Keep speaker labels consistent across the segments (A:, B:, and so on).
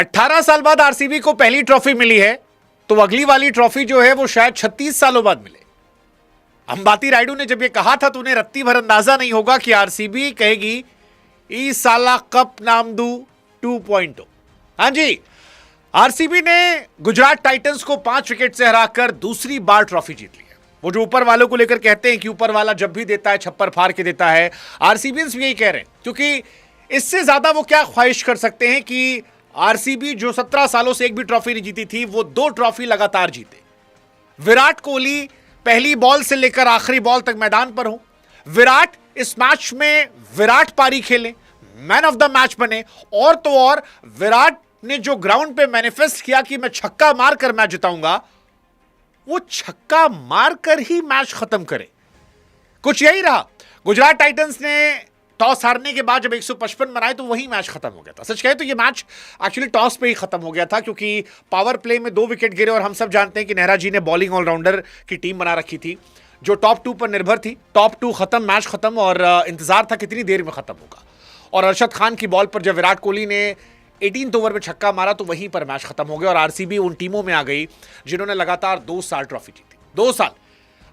A: 18 साल बाद आरसीबी को पहली ट्रॉफी मिली है, तो अगली वाली ट्रॉफी जो है वो शायद 36 सालों बाद मिले। अंबाती रायडू ने जब ये कहा था तो उन्हें रत्ती भर अंदाजा नहीं होगा कि आरसीबी कहेगी ई साला कप नामदू 2.0। हां जी, आरसीबी ने गुजरात टाइटंस को 5 विकेट से हराकर दूसरी बार ट्रॉफी जीत ली है। वो जो ऊपर वालों को लेकर कहते हैं कि ऊपर वाला जब भी देता है छप्पर फाड़ के देता है, आरसीबीएंस भी यही कह रहे हैं, क्योंकि इससे ज्यादा वो क्या ख्वाहिश कर सकते हैं कि आरसीबी जो 17 सालों से एक भी ट्रॉफी नहीं जीती थी, वो 2 ट्रॉफी लगातार जीते। विराट कोहली पहली बॉल से लेकर आखिरी बॉल तक मैदान पर हो, विराट इस मैच में विराट पारी खेले, मैन ऑफ द मैच बने, और तो और विराट ने जो ग्राउंड पे मैनिफेस्ट किया कि मैं छक्का मारकर मैच जिताऊंगा, वो छक्का मारकर ही मैच खत्म करे। कुछ यही रहा। गुजरात टाइटंस ने टॉस हारने के बाद जब 155 बनाए तो वही मैच खत्म हो गया था। सच कहे तो ये मैच एक्चुअली टॉस पे ही खत्म हो गया था, क्योंकि पावर प्ले में 2 विकेट गिरे और हम सब जानते हैं कि नेहरा जी ने बॉलिंग ऑलराउंडर की टीम बना रखी थी जो टॉप 2 पर निर्भर थी। टॉप 2 खत्म, मैच खत्म, और इंतजार था कितनी देर में खत्म होगा। और अरशद खान की बॉल पर जब विराट कोहली ने 18th ओवर में छक्का मारा तो वहीं पर मैच खत्म हो गया और आरसीबी उन टीमों में आ गई जिन्होंने लगातार 2 साल ट्रॉफी जीती। 2 साल।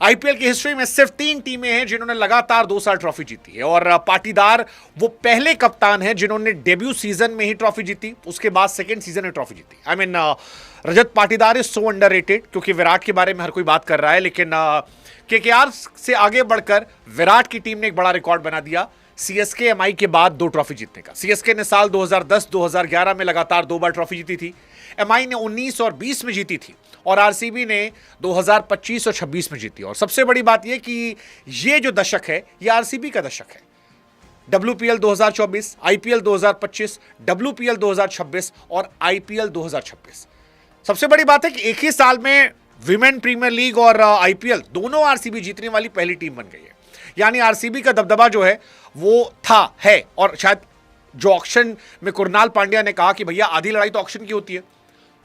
A: आईपीएल की हिस्ट्री में सिर्फ 3 टीमें हैं जिन्होंने लगातार 2 साल ट्रॉफी जीती है, और पाटीदार वो पहले कप्तान हैं जिन्होंने डेब्यू सीजन में ही ट्रॉफी जीती, उसके बाद सेकंड सीजन में ट्रॉफी जीती। I mean Rajat Patidar is so underrated, क्योंकि विराट के बारे में हर कोई बात कर रहा है, लेकिन केकेआर से आगे बढ़कर विराट की टीम ने एक बड़ा रिकॉर्ड बना दिया सीएसके एमआई के बाद 2 ट्रॉफी जीतने का। सीएसके ने साल 2010-2011 में लगातार 2 बार ट्रॉफी जीती थी, एमआई ने 19 और 20 में जीती थी, और आरसीबी ने 2025 और 26 में जीती। और सबसे बड़ी बात यह कि ये जो दशक है ये आरसीबी का दशक है। डब्ल्यूपीएल 2024, आईपीएल 2025, डब्ल्यूपीएल 2026 और आईपीएल 2026। सबसे बड़ी बात है कि एक ही साल में विमेन प्रीमियर लीग और आईपीएल दोनों आरसीबी जीतने वाली पहली टीम बन गई है। यानी आरसीबी का दबदबा जो है वो था, है, और शायद जो ऑक्शन में कुरनाल पांड्या ने कहा कि भैया आधी लड़ाई तो ऑक्शन की होती है,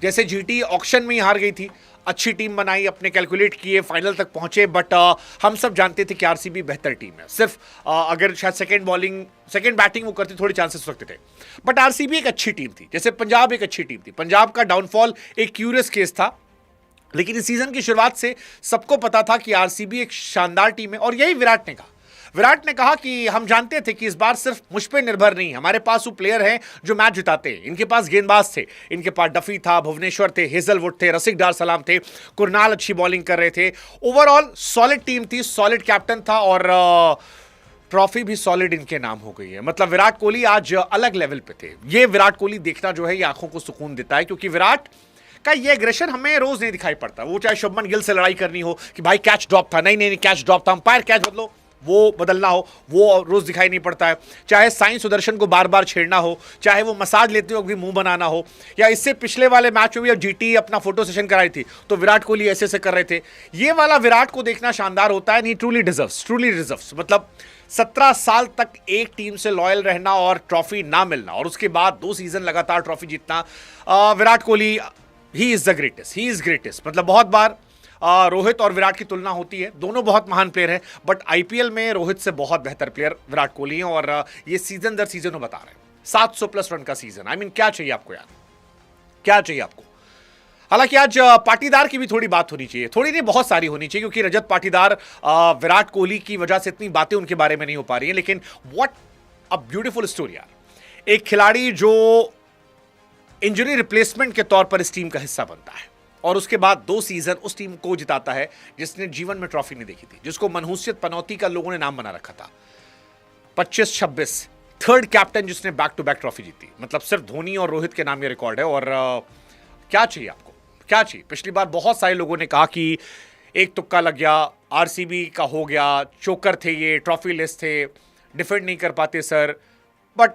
A: जैसे जीटी ऑक्शन में ही हार गई थी, अच्छी टीम बनाई, अपने कैलकुलेट किए, फाइनल तक पहुंचे, बट हम सब जानते थे कि आरसीबी बेहतर टीम है। सिर्फ अगर शायद सेकंड बैटिंग वो करती थोड़ी चांसेस रखते थे, बट आरसीबी एक अच्छी टीम थी, जैसे पंजाब एक अच्छी टीम थी। पंजाब का डाउनफॉल एक क्यूरियस केस था, लेकिन इस सीजन की शुरुआत से सबको पता था कि आरसीबी एक शानदार टीम है, और यही विराट ने कहा। विराट ने कहा कि हम जानते थे कि इस बार सिर्फ मुझ पे निर्भर नहीं, हमारे पास वो प्लेयर हैं जो मैच जिताते हैं। इनके पास गेंदबाज थे, इनके पास डफी था, भुवनेश्वर थे, हेजलवुड थे, रसिक डार सलाम थे, कुरनाल अच्छी बॉलिंग कर रहे थे। ओवरऑल सॉलिड टीम थी, सॉलिड कैप्टन था, और ट्रॉफी भी सॉलिड इनके नाम हो गई है। मतलब विराट कोहली आज अलग लेवल पे थे। ये विराट कोहली देखना जो है ये आंखों को सुकून देता है, क्योंकि विराट का ये एग्रेशन हमें रोज नहीं दिखाई पड़ता। वो चाहे शुभमन गिल से लड़ाई करनी हो कि भाई कैच ड्रॉप था, नहीं कैच ड्रॉप था, अंपायर कैच बदलो, वो बदलना हो, वो रोज दिखाई नहीं पड़ता है। चाहे साई सुदर्शन को बार बार छेड़ना हो, चाहे वो मसाज लेते हो भी मुंह बनाना हो, या इससे पिछले वाले मैच में भी जीटी अपना फोटो सेशन कराई थी तो विराट कोहली ऐसे ऐसे कर रहे थे। ये वाला विराट को देखना शानदार होता है। ही ट्रूली डिजर्व्स। मतलब 17 साल तक एक टीम से लॉयल रहना और ट्रॉफी ना मिलना, और उसके बाद 2 सीजन लगातार ट्रॉफी जीतना, Virat Kohli he is the greatest. मतलब बहुत बार रोहित और विराट की तुलना होती है, दोनों बहुत महान प्लेयर हैं, बट आईपीएल में रोहित से बहुत बेहतर प्लेयर विराट कोहली हैं, और ये सीजन दर सीजन बता रहे हैं। 700+ रन का सीजन। आई मीन क्या चाहिए आपको यार, क्या चाहिए आपको। हालांकि आज पाटीदार की भी थोड़ी बात होनी चाहिए, थोड़ी नहीं बहुत सारी होनी चाहिए, क्योंकि रजत पाटीदार विराट कोहली की वजह से इतनी बातें उनके बारे में नहीं हो पा रही हैं, लेकिन व्हाट अ ब्यूटीफुल स्टोरी यार। एक खिलाड़ी जो इंजरी रिप्लेसमेंट के तौर पर इस टीम का हिस्सा बनता है, और उसके बाद 2 सीजन उस टीम को जिताता है जिसने जीवन में ट्रॉफी नहीं देखी थी, जिसको मनहूसियत पनौती का लोगों ने नाम बना रखा था। 25-26 थर्ड कैप्टन जिसने बैक टू बैक ट्रॉफी जीती। मतलब सिर्फ धोनी और रोहित के नाम ये रिकॉर्ड है, और क्या चाहिए आपको, क्या चाहिए। पिछली बार बहुत सारे लोगों ने कहा कि एक तुक्का लग गया, आरसीबी का हो गया, चोकर थे ये, ट्रॉफी लेस थे, डिफेंड नहीं कर पाते सर, बट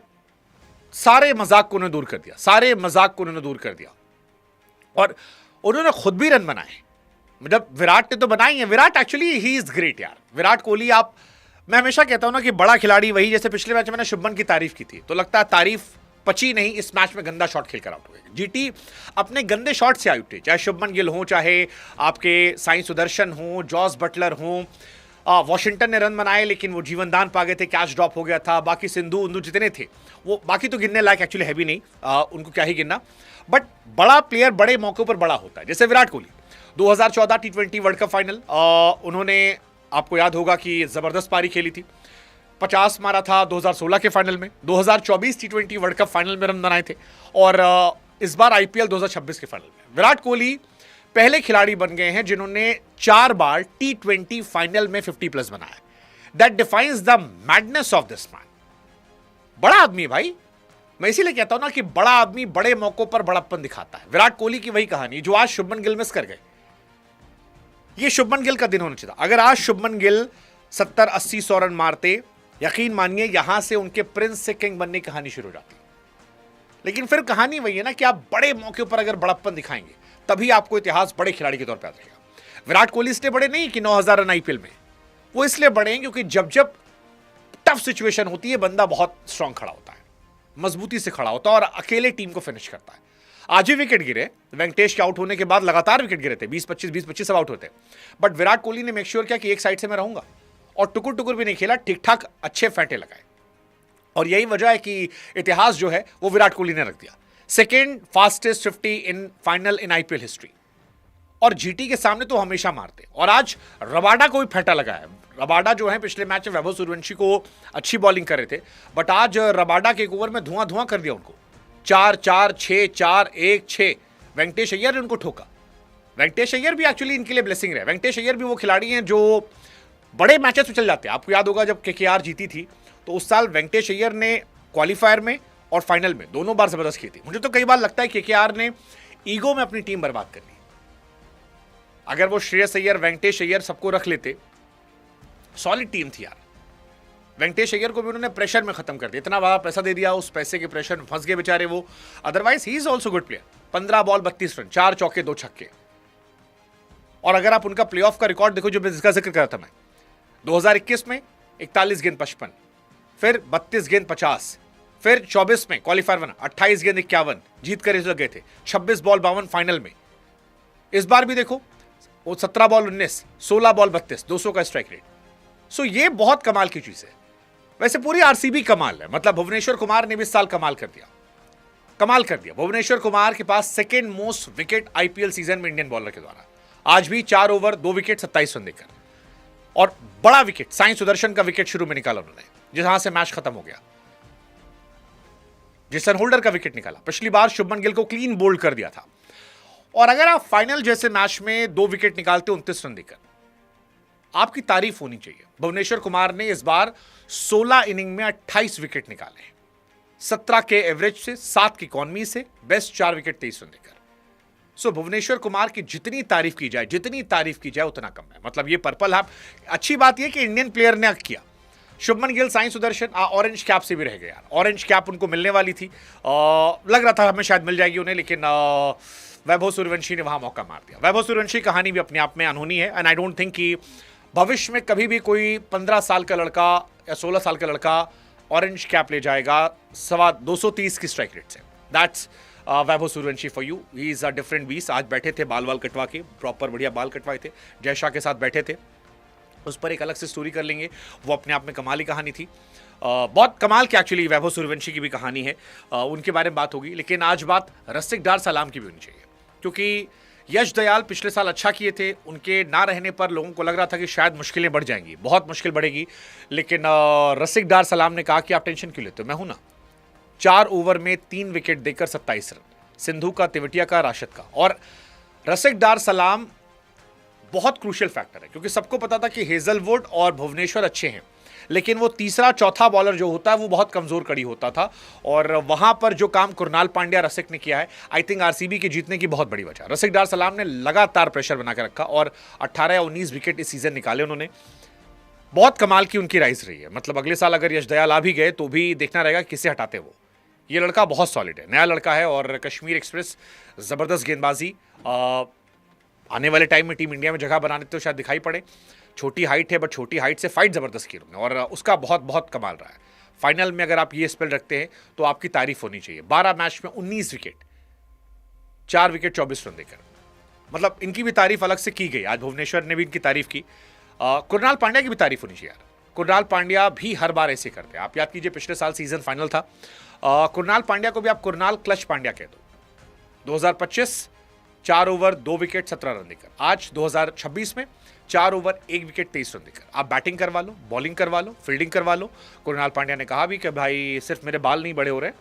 A: सारे मजाक को उन्होंने दूर कर दिया, और उन्होंने खुद भी रन बनाए। मतलब विराट ने तो बनाई है, Virat actually he is great यार। विराट कोहली मैं हमेशा कहता हूं ना कि बड़ा खिलाड़ी वही, जैसे पिछले मैच में मैंने शुभमन की तारीफ की थी, तो लगता है तारीफ पची नहीं, इस मैच में गंदा शॉट खेलकर आउट हो गए। जीटी अपने गंदे शॉट से आउट थे, चाहे शुभमन गिल हो, चाहे आपके साई सुदर्शन हो, जॉस बटलर हो। वॉशिंगटन ने रन बनाए लेकिन वो जीवन दान पा गए थे, कैच ड्रॉप हो गया था। बाकी सिंधु जितने थे वो बाकी तो गिनने लायक एक्चुअली है भी नहीं, उनको क्या ही गिनना, बट बड़ा प्लेयर बड़े मौके पर बड़ा होता है। जैसे विराट कोहली 2014 टी20 वर्ल्ड कप फाइनल, उन्होंने, आपको याद होगा कि जबरदस्त पारी खेली थी, 50 मारा था 2016 के फाइनल में, 2024 टी20 वर्ल्ड कप फाइनल में रन बनाए थे, और इस बार आईपीएल 2026 के फाइनल में विराट कोहली पहले खिलाड़ी बन गए हैं जिन्होंने 4 बार टी20 फाइनल में 50+ बनाया। That defines the madness of this man. बड़ा आदमी भाई, मैं इसीलिए कहता हूं ना कि बड़ा आदमी बड़े मौकों पर बड़प्पन दिखाता है। विराट कोहली की वही कहानी जो आज शुभमन गिल मिस कर गए। ये शुभमन गिल का दिन होना चाहिए था। अगर आज शुभमन गिल 70-80-100 रन मारते, यकीन मानिए यहां से उनके प्रिंस से किंग बनने की कहानी शुरू हो जाती। लेकिन फिर कहानी वही है ना कि आप बड़े मौके पर अगर बड़प्पन दिखाएंगे तभी आपको इतिहास बड़े खिलाड़ी के तौर पर याद रहेगा। विराट कोहली इसलिए बड़े नहीं कि 9000 रन आईपीएल में, वो इसलिए बड़े हैं क्योंकि जब जब टफ सिचुएशन होती है बंदा बहुत स्ट्रांग खड़ा होता है, मजबूती से खड़ा होता है और अकेले टीम को फिनिश करता है। आज ही विकेट गिरे, वेंकटेश के आउट होने के बाद लगातार विकेट गिरे थे, 20-25 सब आउट होते, बट विराट कोहली ने मेक श्योर किया कि एक साइड से मैं रहूंगा, और टुकुर टुकुर भी नहीं खेला, ठीक ठाक अच्छे फैंटे लगाए। और यही वजह है कि इतिहास जो है वो विराट कोहली ने रख दिया। Second fastest 50 in final in IPL history, और जीटी के सामने तो हमेशा मारते। और आज रबाडा को भी फेंटा लगा है। रबाडा जो है पिछले मैच में वैभव सूर्यवंशी को अच्छी बॉलिंग कर रहे थे, बट आज रबाडा के एक ओवर में धुआं धुआं कर दिया उनको। 4-4, 6-4, 1-6 वेंकटेश अय्यर ने उनको ठोका। वेंकटेश अय्यर भी एक्चुअली इनके लिए ब्लेसिंग रहे। वेंकटेश अय्यर भी वो खिलाड़ी हैं जो बड़े मैचेस में चल जाते हैं। आपको याद होगा जब केकेआर जीती थी तो उस साल वेंकटेश अय्यर ने क्वालिफायर में और फाइनल में दोनों बार जबरदस्त की थी। मुझे तो कई बार लगता है केकेआर ने ईगो में अपनी टीम बर्बाद कर ली। अगर वो श्रेयस अय्यर, वेंकटेश अय्यर सबको रख लेते, सॉलिड टीम थी यार। वेंकटेश अय्यर को भी उन्होंने प्रेशर में खत्म कर दिया, इतना बड़ा पैसा दे दिया, उस पैसे के प्रेशर में फंस गए बेचारे वो। Otherwise he is also good player. 15 ball 32 run, 4 चौके 2 छक्के। और अगर आप उनका प्लेऑफ का रिकॉर्ड देखो जो जिसका जिक्र कर रहा था मैं, 2021 में 41 गेंद 55, फिर 32 गेंद 50, फिर 24 में क्वालिफायर बना, 28 गेंद 51 जीत कर इस गए थे, 26 बॉल 52 फाइनल में। इस बार भी देखो वो 17 बॉल 19, 16 बॉल 32, 200 का स्ट्राइक रेट। सो ये बहुत कमाल की चीज है। वैसे पूरी आरसीबी कमाल है, मतलब भुवनेश्वर कुमार ने भी इस साल कमाल कर दिया। भुवनेश्वर कुमार के पास second most wicket IPL season में इंडियन बॉलर के द्वारा। आज भी 4 ओवर 2 विकेट 27 रन देकर, और बड़ा विकेट साई सुदर्शन का विकेट शुरू में निकाला उन्होंने, जहां से मैच खत्म हो गया। जेसन होल्डर का विकेट निकाला। पिछली बार शुभमन गिल को क्लीन बोल्ड कर दिया था। और अगर आप फाइनल जैसे मैच में 2 विकेट निकालते 29 रन देकर, आपकी तारीफ होनी चाहिए। भुवनेश्वर कुमार ने इस बार 16 इनिंग में 28 विकेट निकाले, 17 के एवरेज से, 7 की इकॉनमी से, बेस्ट 4 विकेट 23 रन देकर। सो भुवनेश्वर कुमार की जितनी तारीफ की जाए उतना कम है। मतलब ये पर्पल हैप, अच्छी बात यह कि इंडियन प्लेयर ने किया। शुभमन गिल, साई सुदर्शन ऑरेंज कैप से भी रह गए यार। ऑरेंज कैप उनको मिलने वाली थी, लग रहा था हमें शायद मिल जाएगी उन्हें, लेकिन वैभव सूर्यवंशी ने वहां मौका मार दिया। वैभव सूर्यवंशी कहानी भी अपने आप में अनहोनी है, एंड आई डोंट थिंक कि भविष्य में कभी भी कोई 15 साल का लड़का या 16 साल का लड़का ऑरेंज कैप ले जाएगा 230 की स्ट्राइक रेट से। That's Vaibhav Suryavanshi for you. He is a different बीस। आज बैठे थे बाल कटवा के, प्रॉपर बढ़िया बाल कटवाए थे, जय शाह के साथ बैठे थे। उस पर एक अलग से स्टोरी कर लेंगे, वो अपने आप में कमाल की कहानी थी। बहुत कमाल की एक्चुअली वैभव सूर्यवंशी की भी कहानी है, उनके बारे में बात होगी। लेकिन आज बात रसिक डार सलाम की भी होनी चाहिए, क्योंकि यश दयाल पिछले साल अच्छा किए थे। उनके ना रहने पर लोगों को लग रहा था कि शायद मुश्किलें बढ़ जाएंगी, बहुत मुश्किल बढ़ेगी, लेकिन रसिक डार सलाम ने कहा कि आप टेंशन क्यों लेते हो, मैं हूं ना। 4 ओवर में 3 विकेट देकर 27 रन, सिंधु का, तिवटिया का, राशिद का। और रसिक डार सलाम बहुत क्रूशियल फैक्टर है, क्योंकि सबको पता था कि हेजलवुड और भुवनेश्वर अच्छे हैं, लेकिन वो तीसरा चौथा बॉलर जो होता है वो बहुत कमजोर कड़ी होता था। और वहां पर जो काम कुरनाल पांड्या, रसिक ने किया है, आई थिंक आरसीबी के जीतने की बहुत बड़ी वजह। रसिक डार सलाम ने लगातार प्रेशर बनाकर रखा और 18 या 19 विकेट इस सीजन निकाले उन्होंने। बहुत कमाल की उनकी राइज रही है। मतलब अगले साल अगर यश दयाल आ भी गए तो भी देखना रहेगा किसे हटाते वो। ये लड़का बहुत सॉलिड है, नया लड़का है, और कश्मीर एक्सप्रेस जबरदस्त गेंदबाजी। आने वाले टाइम में टीम इंडिया में जगह बनाने तो शायद दिखाई पड़े। छोटी हाइट है, बट छोटी हाइट से फाइट जबरदस्त की उन्होंने, और उसका बहुत बहुत कमाल रहा है। फाइनल में अगर आप ये स्पेल रखते हैं तो आपकी तारीफ होनी चाहिए। 12 मैच में 19 विकेट, 4 विकेट 24 रन देकर, मतलब इनकी भी तारीफ अलग से की गई। आज भुवनेश्वर ने भी इनकी तारीफ की। कुरनाल पांड्या की भी तारीफ होनी चाहिए यार। कुरनाल पांड्या भी हर बार ऐसे करते हैं। आप याद कीजिए पिछले साल सीजन फाइनल था, कुरनाल पांड्या को भी आप कुरनाल क्लच पांड्या कह दो। 2025 4 ओवर 2 विकेट 17 रन देकर, आज 2026 में 4 ओवर 1 विकेट 23 रन देकर आप बैटिंग करवा लो, बॉलिंग करवा लो, फील्डिंग करवा लो। कुणाल पांड्या ने कहा भी कि भाई सिर्फ मेरे बाल नहीं बड़े हो रहे,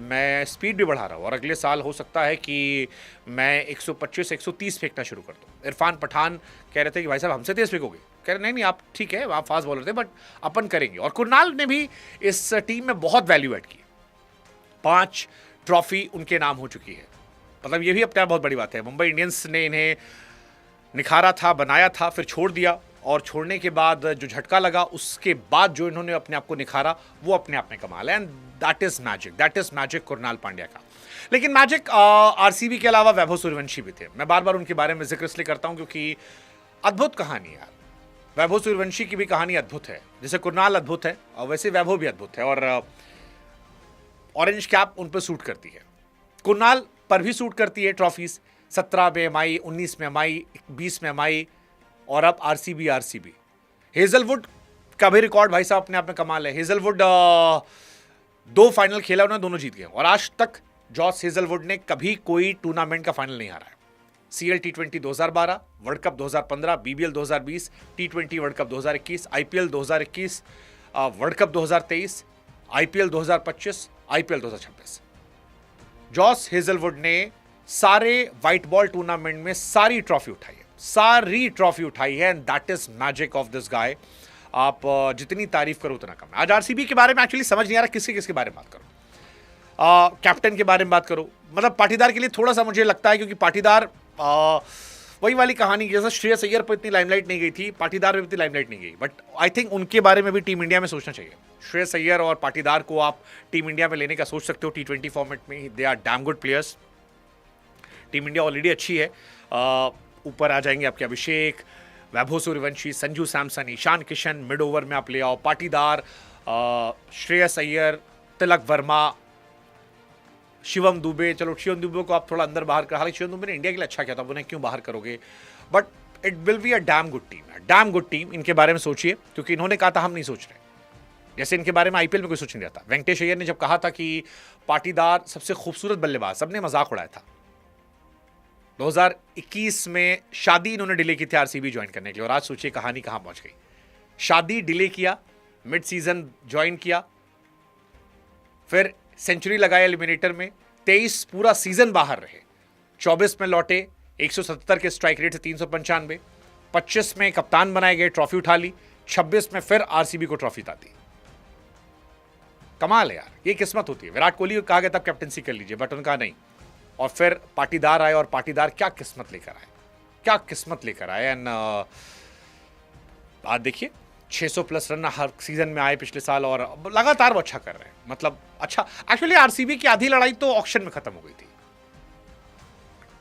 A: मैं स्पीड भी बढ़ा रहा हूँ और अगले साल हो सकता है कि मैं 125 130 फेंकना शुरू कर दूँ। इरफान पठान कह रहे थे कि भाई साहब हमसे तेज फेंकोगे, कह रहे नहीं आप ठीक है, आप फास्ट बॉलर थे बट अपन करेंगे। और कुणाल ने भी इस टीम में बहुत वैल्यू ऐड की, 5 ट्रॉफी उनके नाम हो चुकी है, मतलब ये भी अपने आप बहुत बड़ी बात है। मुंबई इंडियंस ने इन्हें निखारा था, बनाया था, फिर छोड़ दिया और छोड़ने के बाद जो झटका लगा उसके बाद जो इन्होंने अपने आप को निखारा वो अपने आप में कमाल है। And that is magic Kunal Pandya का। लेकिन मैजिक आरसीबी के अलावा वैभव सूर्यवंशी भी थे। मैं बार बार उनके बारे में जिक्र इसलिए करता हूं क्योंकि अद्भुत कहानी यार, वैभव सूर्यवंशी की भी कहानी अद्भुत है। जैसे कुणाल अद्भुत है और वैसे वैभव भी अद्भुत है और ऑरेंज कैप उन पर सूट करती है। कुणाल पर भी सूट करती है ट्रॉफीज, 17 में एमआई, 19 में एमआई, 20 में एमआई और अब आरसीबी। हेजलवुड का भी रिकॉर्ड भाई साहब अपने आप में कमाल है। हेजलवुड 2 फाइनल खेला, उन्होंने दोनों जीत गए और आज तक जॉस हेजलवुड ने कभी कोई टूर्नामेंट का फाइनल नहीं हारा है। CL T20 2012, world cup 2015, BBL 2020, T20 world cup 2021, IPL 2021, world cup 2023, IPL 2025, IPL 2026। Josh Hazlewood ने सारे व्हाइट बॉल टूर्नामेंट में सारी ट्रॉफी उठाई है and that is magic of this guy. आप जितनी तारीफ करो उतना कम है। आज आरसीबी के बारे में एक्चुअली समझ नहीं आ रहा किसके बारे में बात करो। कैप्टन के बारे में बात करो, मतलब पाटीदार के लिए थोड़ा सा मुझे लगता है क्योंकि पाटीदार वही वाली कहानी, जैसा श्रेयस अय्यर पर इतनी लाइमलाइट नहीं गई थी, पाटीदार में इतनी लाइमलाइट नहीं गई, बट आई थिंक उनके बारे में भी टीम इंडिया में सोचना चाहिए। श्रेयस अय्यर और पाटीदार को आप टीम इंडिया में लेने का सोच सकते हो T20 फॉर्मेट में। They are damn good players. Team India already अच्छी है। ऊपर आ जाएंगे आपके Abhishek, Vaibhav Suryavanshi, Sanju Samson, Ishan Kishan, mid over में आप ले आओ पाटीदार, श्रेयस अय्यर, तिलक वर्मा, शिवम दुबे। चलो शिवम दुबे को आप थोड़ा अंदर बाहर कर, हालांकि शिवम दुबे ने इंडिया के लिए अच्छा किया था, उन्हें क्यों बाहर करोगे, but it will be a damn good team. Damn good team. इनके बारे में सोचिए क्योंकि इन्होंने कहा था हम नहीं सोच रहे, जैसे इनके बारे में आईपीएल में कोई सोच नहीं रहा था। वेंकटेश अय्यर ने जब कहा था कि पाटीदार सबसे खूबसूरत बल्लेबाज, सबने मजाक उड़ाया था। 2021 में शादी इन्होंने डिले की थी आरसीबी ज्वाइन करने के लिए और आज सोचिए कहानी कहां पहुंच गई। शादी डिले किया, मिड सीजन ज्वाइन किया, फिर सेंचुरी लगाया एलिमिनेटर में, 23 पूरा सीजन बाहर रहे, 24 में लौटे, 177 के स्ट्राइक रेट से 395, 25 में कप्तान बनाए गए, ट्रॉफी उठा ली, 26 में फिर आरसीबी को ट्रॉफी दी। कमाल है यार, ये किस्मत होती है। विराट कोहली को कहा गया तब कैप्टनसी कर लीजिए, बट उनका नहीं। और फिर पाटीदार आए और पाटीदार क्या किस्मत लेकर आए एंड आज देखिए 600 प्लस रन हर सीजन में आए पिछले साल और लगातार वो अच्छा कर रहे हैं। मतलब अच्छा, एक्चुअली आरसीबी की आधी लड़ाई तो ऑक्शन में खत्म हो गई थी।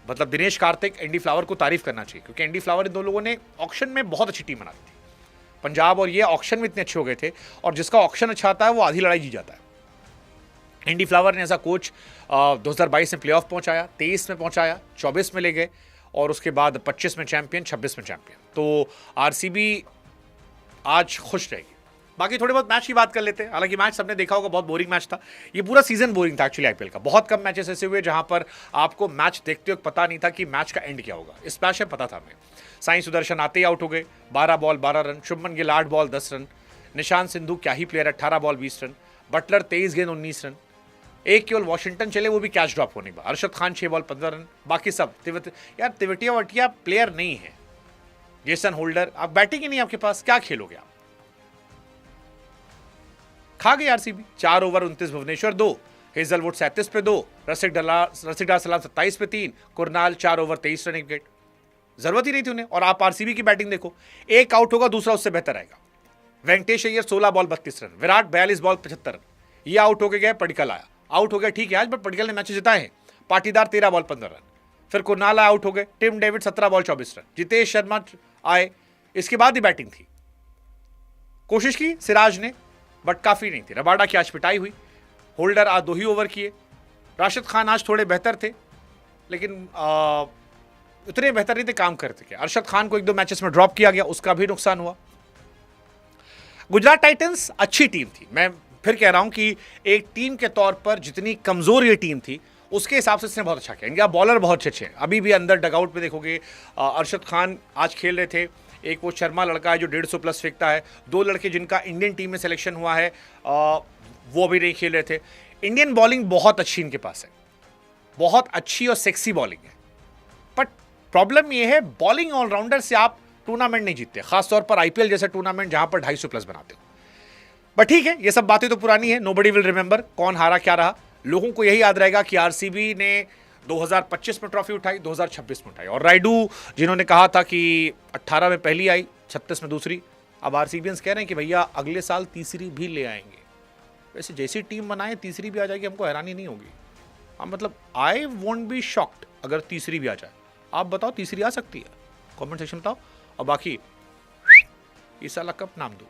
A: मतलब दिनेश कार्तिक, एंडी फ्लावर को तारीफ करना चाहिए क्योंकि एंडी फ्लावर इन दो लोगों ने ऑक्शन में बहुत अच्छी टीम बनाई थी। पंजाब और ये ऑक्शन में इतने अच्छे हो गए थे और जिसका ऑक्शन अच्छा आता है वो आधी लड़ाई जीत जाता है। एंडी फ्लावर ने ऐसा कोच 2022 में प्लेऑफ पहुंचाया, 23 में पहुंचाया, 24 में ले गए और उसके बाद 25 में चैंपियन, 26 में चैंपियन। तो आरसीबी आज खुश रहेगी। बाकी थोड़े बहुत मैच की बात कर लेते हैं। हालांकि मैच सबने देखा होगा, बहुत बोरिंग मैच था। ये पूरा सीजन बोरिंग था एक्चुअली आईपीएल का। बहुत कम मैचेस ऐसे हुए जहां पर आपको मैच देखते हुए पता नहीं था कि मैच का एंड क्या होगा। इस मैच में पता था हमें। साई सुदर्शन आते ही आउट हो गए, 12 ball 12 run. Shubman Gill 8 ball 10 run. Nishant Sindhu क्या ही प्लेयर, 18 बॉल 20 रन। बटलर 23 गेंद 19 रन। एक केवल वॉशिंगटन चले, वो भी कैच ड्रॉप होने के बाद। Arshad Khan 6 ball 15 run. बाकी सब यार तिवटिया वटिया प्लेयर नहीं है। जेसन होल्डर, आप बैटिंग ही नहीं आपके पास, क्या खेलोगे आप? खा गई आरसीबी। 4 ओवर 29 भुवनेश्वर 2, हेजलवुड 37 पे 2, रसिक डार सलाम 27 पे 3, कुरनाल 4 ओवर 23 रन 1 विकेट। जरूरत ही नहीं थी उन्हें। और आप आरसीबी की बैटिंग देखो, एक आउट होगा दूसरा उससे बेहतर आएगा। Venkatesh Iyer 16 ball 32 run, Virat 42 ball 75 run. ये आउट हो गए, पडिक्कल आया, आउट हो गया ठीक है आज, बट पडिक्कल ने मैच जिताए हैं। Patidar 13 ball 15 run. फिर कुरनाल आउट हो गए। Tim David 17 ball 24 run. Jitesh Sharma आए, इसके बाद ही बैटिंग थी। कोशिश की सिराज ने, बट काफी नहीं थी। रबाडा की आज पिटाई हुई। होल्डर आज 2 ही ओवर किए। राशिद खान आज थोड़े बेहतर थे लेकिन उतने बेहतर नहीं थे, काम करते थे। अरशद खान को 1-2 मैचेस में ड्रॉप किया गया, उसका भी नुकसान हुआ। गुजरात टाइटंस अच्छी टीम थी। मैं फिर कह रहा हूं कि एक टीम के तौर पर जितनी कमजोर ये टीम थी उसके हिसाब से इसने बहुत अच्छा किया। इनका बॉलर बहुत अच्छे हैं, अभी भी अंदर डगआउट पे देखोगे अरशद खान आज खेल रहे थे, एक वो शर्मा लड़का है जो 150 प्लस फेंकता है, 2 लड़के जिनका इंडियन टीम में सिलेक्शन हुआ है वो भी नहीं खेल रहे थे। इंडियन बॉलिंग बहुत अच्छी इनके पास है, बहुत अच्छी और सेक्सी बॉलिंग है, बट प्रॉब्लम ये है बॉलिंग ऑलराउंडर से आप टूर्नामेंट नहीं जीतते, खासतौर पर आईपीएल जैसा टूर्नामेंट जहां पर 250 प्लस बनाते हो। बट ठीक है, ये सब बातें तो पुरानी है, नोबडी विल रिमेंबर कौन हारा क्या रहा। लोगों को यही याद रहेगा कि आरसीबी ने 2025 में ट्रॉफी उठाई, 2026 में उठाई, और राइडू जिन्होंने कहा था कि 18 में पहली आई, 36 में दूसरी, अब आरसीबियंस कह रहे हैं कि भैया अगले साल तीसरी भी ले आएंगे। वैसे जैसी टीम बनाए तीसरी भी आ जाएगी, हमको हैरानी नहीं होगी। हाँ मतलब आई वोंट बी शॉक्ड अगर तीसरी भी आ जाए। आप बताओ तीसरी आ सकती है? कमेंट सेक्शन बताओ, और बाकी इस साल कप नाम दो।